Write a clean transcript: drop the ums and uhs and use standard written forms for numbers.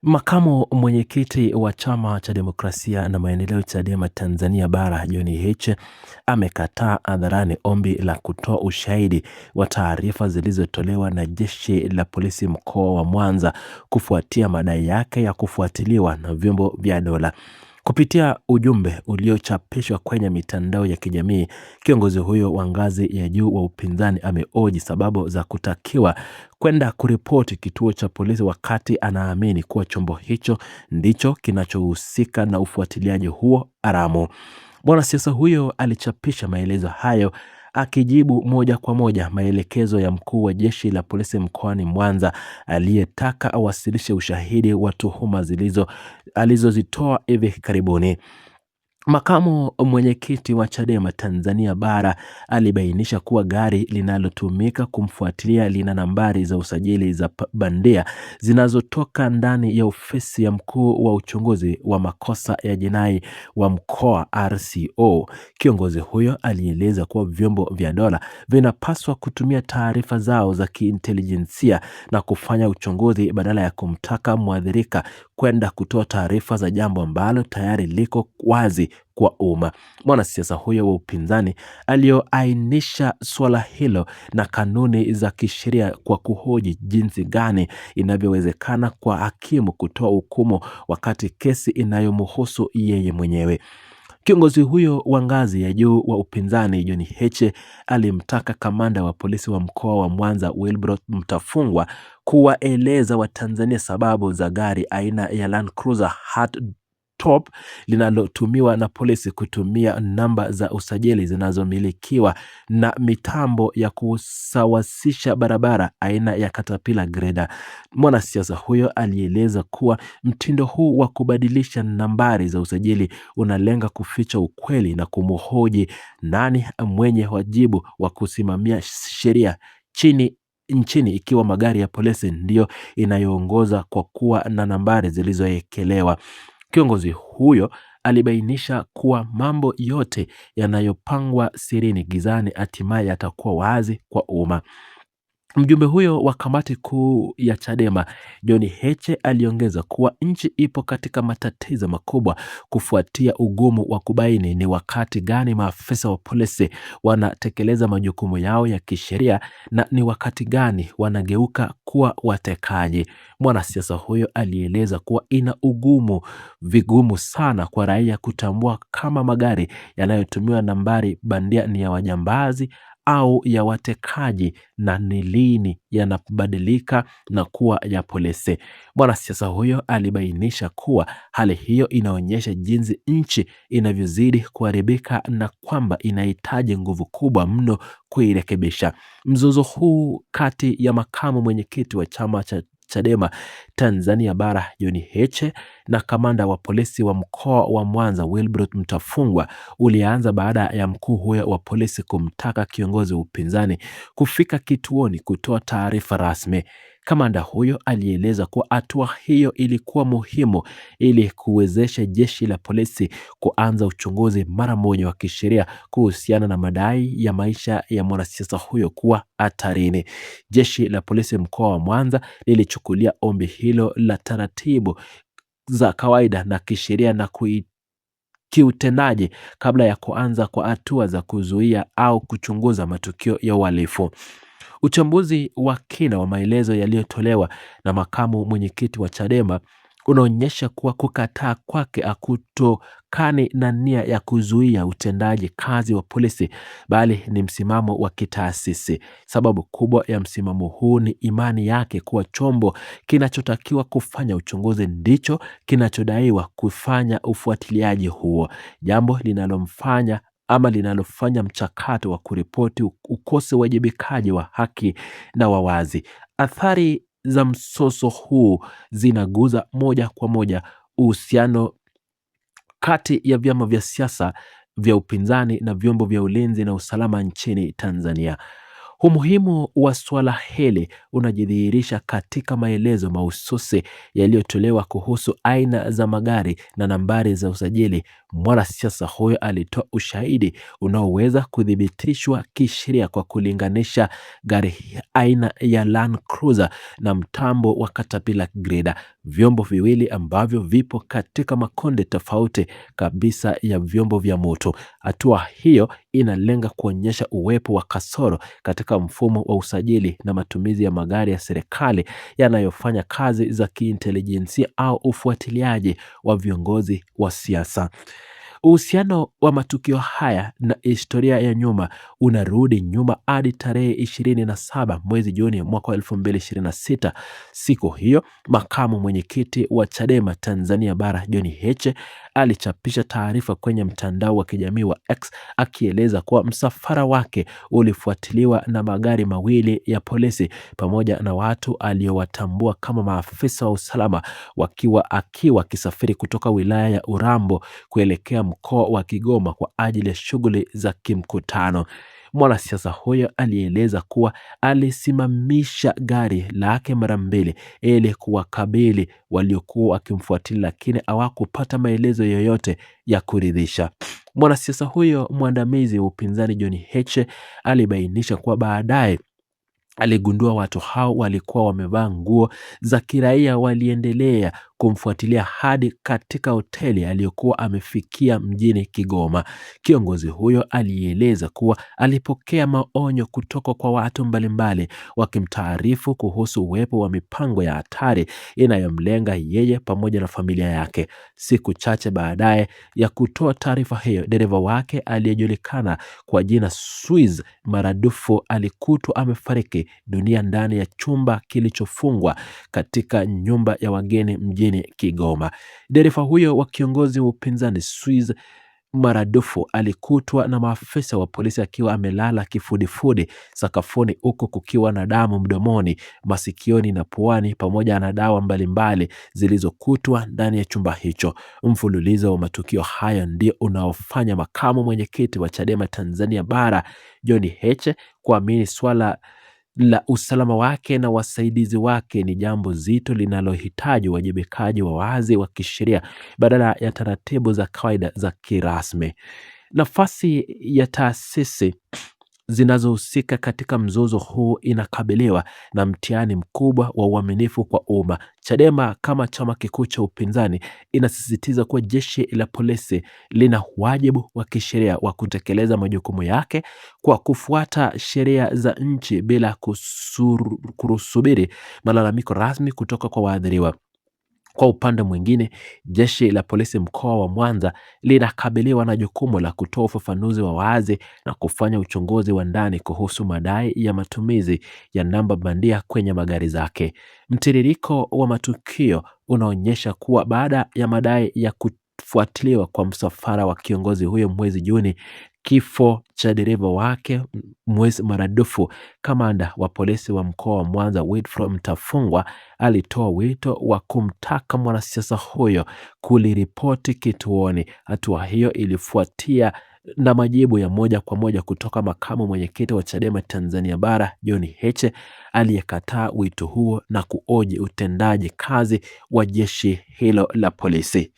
Makamu mwenyekiti wa Chama cha Demokrasia na Maendeleo Chadema Tanzania Bara John Heche amekataa hadharani ombi la kutoa ushahidi wa taarifa zilizotolewa na Jeshi la Polisi mkoa wa Mwanza kufuatia madai yake ya kufuatiliwa na vyombo vya dola. Kupitia ujumbe uliochapishwa kwenye mitandao ya kijamii, kiongozi huyo wa ngazi ya juu wa upinzani amehoji sababu za kutakiwa kwenda kuripoti kituo cha polisi wakati anaamini kuwa chombo hicho ndicho kinachohusika na ufuatiliaji huo haramu. Mwanasiasa huyo alichapisha maelezo hayo akijibu moja kwa moja maelekezo ya mkuu wa Jeshi la Polisi mkoani Mwanza aliyetaka awasilishe ushahidi wa tuhuma alizozitoa hivi karibuni. Makamu mwenyekiti wa Chadema Tanzania Bara alibainisha kuwa gari linalotumika kumfuatilia lina nambari za usajili za bandia zinazotoka ndani ya ofisi ya mkuu wa uchunguzi wa makosa ya jinai wa mkoa RCO. Kiongozi huyo alieleza kuwa vyombo vya dola vinapaswa kutumia taarifa zao za kiintelijensia na kufanya uchunguzi badala ya kumtaka mwathirika kwenda kutoa taarifa za jambo ambalo tayari liko wazi kwa umma. Mwanasiasa huyo wa upinzani alioainisha swala hilo na kanuni za kisheria kwa kuhoji jinsi gani inavyowezekana kwa hakimu kutoa hukumu wakati kesi inayomhusu yeye mwenyewe. Kiongozi huyo wa ngazi ya juu wa upinzani John Heche alimtaka kamanda wa polisi wa mkoa wa Mwanza Wilbrod Mtafungwa kuwaeleza Watanzania sababu za gari aina ya Land Cruiser Hardtop linalotumiwa na polisi kutumia namba za usajili zinazomilikiwa na mitambo ya kusawasisha barabara aina ya Caterpillar Grader. Mwanasiasa huyo alieleza kuwa mtindo huu wa kubadilisha nambari za usajili unalenga kuficha ukweli na kumhoji nani mwenye wajibu wa kusimamia sheria nchini ikiwa magari ya polisi ndiyo inayoongoza kwa kuwa na nambari zilizoekelewa. Kiongozi huyo alibainisha kuwa mambo yote yanayopangwa sirini gizani hatimaye yatakuwa wazi kwa umma. Mjumbe huyo wa kamati kuu ya Chadema John Heche aliongeza kuwa nchi ipo katika matatizo makubwa kufuatia ugumu wa kubaini ni wakati gani maafisa wa polisi wanatekeleza majukumu yao ya kisheria na ni wakati gani wanageuka kuwa watekaji. Mwanasiasa huyo alieleza kuwa ina vigumu sana kwa raia kutambua kama magari yanayotumiwa nambari bandia ni ya wajambazi au ya watekaji na ni lini yanabadilika na kuwa ya polisi. Mwanasiasa huyo alibainisha kuwa hali hiyo inaonyesha jinsi nchi inavyozidi kuharibika na kwamba inahitaji nguvu kubwa mno kuirekebisha. Mzozo huu kati ya makamu mwenyekiti wa chama cha Chadema Tanzania Bara John Heche na kamanda wa polisi wa mkoa wa Mwanza Wilbrod Mtafungwa ulianza baada ya mkuu huyo wa polisi kumtaka kiongozi wa upinzani kufika kituoni kutoa taarifa rasmi. Kamanda huyo alieleza kuwa hatua hiyo ilikuwa muhimu ili kuwezesha jeshi la polisi kuanza uchunguzi mara moja wa kisheria kuhusiana na madai ya maisha ya mwanasiasa huyo kuwa hatarini. Jeshi la polisi mkoa wa Mwanza lilichukulia ombi hilo la taratibu za kawaida na kisheria na kiutendaji kabla ya kuanza kwa hatua za kuzuia au kuchunguza matukio ya uhalifu. Uchambuzi wa kina wa maelezo yaliyotolewa na makamu mwenyekiti wa Chadema unaonyesha kuwa kukataa kwake hakutokani na nia ya kuzuia utendaji kazi wa polisi, bali ni msimamo wa kitaasisi. Sababu kubwa ya msimamo huu ni imani yake kuwa chombo kinachotakiwa kufanya uchunguzi ndicho kinachodaiwa kufanya ufuatiliaji huo, jambo linalofanya mchakato wa kuripoti ukose uwajibikaji wa haki na wawazi. Athari za msoso huu zinaguza moja kwa moja uhusiano kati ya vyama vya siasa vya upinzani na vyombo vya ulinzi na usalama nchini Tanzania. Umuhimu wa swala hili unajidhihirisha katika maelezo mahususi yaliyotolewa kuhusu aina za magari na nambari za usajili. Mwanasiasa huyo alitoa ushahidi unaoweza kuthibitishwa kisheria kwa kulinganisha gari aina ya Land Cruiser na mtambo wa Caterpillar Grader. vyombo viwili ambavyo vipo katika makonde tofauti kabisa ya vyombo vya moto. Hatua hiyo inalenga kuonyesha uwepo wa kasoro katika mfumo wa usajili na matumizi ya magari ya serikali yanayofanya kazi za kiintelijensia au ufuatiliaji wa viongozi wa siasa. Uhusiano wa matukio haya na historia ya nyuma unarudi nyuma hadi tarehe 27 mwezi Juni mwaka 2026. Siku hiyo makamu mwenyekiti wa Chadema Tanzania Bara John Heche alichapisha taarifa kwenye mtandao wa kijamii wa X akieleza kuwa msafara wake ulifuatiliwa na magari mawili ya polisi pamoja na watu aliowatambua kama maafisa wa usalama akiwa akisafiri kutoka wilaya ya Urambo kuelekea mkoa wa Kigoma kwa ajili ya shughuli za kimkutano. Mwanasiasa huyo alieleza kuwa alisimamisha gari lake mara mbili ili kuwakabili waliokuwa wakimfuatilia, lakini hawakupata maelezo yoyote ya kuridhisha. Mwanasiasa huyo mwandamizi wa upinzani John Heche alibainisha kuwa baadaye aligundua watu hao walikuwa wamevaa nguo za kiraia. Waliendelea kumfuatilia hadi katika hoteli aliyokuwa amefikia mjini Kigoma. Kiongozi huyo alieleza kuwa alipokea maonyo kutoka kwa watu mbalimbali wakimtaarifu kuhusu uwepo wa mipango ya hatari inayomlenga yeye pamoja na familia yake. Siku chache baadaye ya kutoa taarifa hiyo, dereva wake aliyejulikana kwa jina Swiss Maradufu alikutwa amefariki dunia ndani ya chumba kilichofungwa katika nyumba ya wageni mjini Kigoma. Dereva huyo wa kiongozi wa upinzani Swiss Maradufu alikutwa na maafisa wa polisi akiwa amelala kifudifudi sakafuni, huku kukiwa na damu mdomoni, masikioni na puani pamoja na dawa mbalimbali zilizokutwa ndani ya chumba hicho. Mfululizo wa matukio haya ndio unaofanya makamu mwenyekiti wa Chadema Tanzania Bara John Heche kuamini swala la usalama wake na wasaidizi wake ni jambo zito linalohitaji uwajibikaji wa wazi wa kisheria badala ya taratibu za kawaida za kirasmi. Nafasi ya taasisi zinazohusika katika mzozo huu inakabiliwa na mtihani mkubwa wa uaminifu kwa umma. Chadema kama chama kikuu cha upinzani inasisitiza kuwa jeshi la polisi lina wajibu wa kisheria wa kutekeleza majukumu yake kwa kufuata sheria za nchi bila kusubiri malalamiko rasmi kutoka kwa waathiriwa. Kwa upande mwingine, jeshi la polisi mkoa wa Mwanza linakabiliwa na jukumu la kutoa ufafanuzi wa wazi na kufanya uchunguzi wa ndani kuhusu madai ya matumizi ya namba bandia kwenye magari zake. Mtiririko wa matukio unaonyesha kuwa baada ya madai ya kufuatiliwa kwa msafara wa kiongozi huyo mwezi Juni, kifo cha dereva wake Swiss Maradufu, kamanda wa polisi wa mkoa wa Mwanza Wilfred Mtafungwa alitoa wito wa kumtaka mwanasiasa huyo kuliripoti kituoni. Hatua hiyo ilifuatia na majibu ya moja kwa moja kutoka makamu mwenyekiti wa Chadema Tanzania Bara John Heche aliyekataa wito huo na kuoji utendaji kazi wa jeshi hilo la polisi.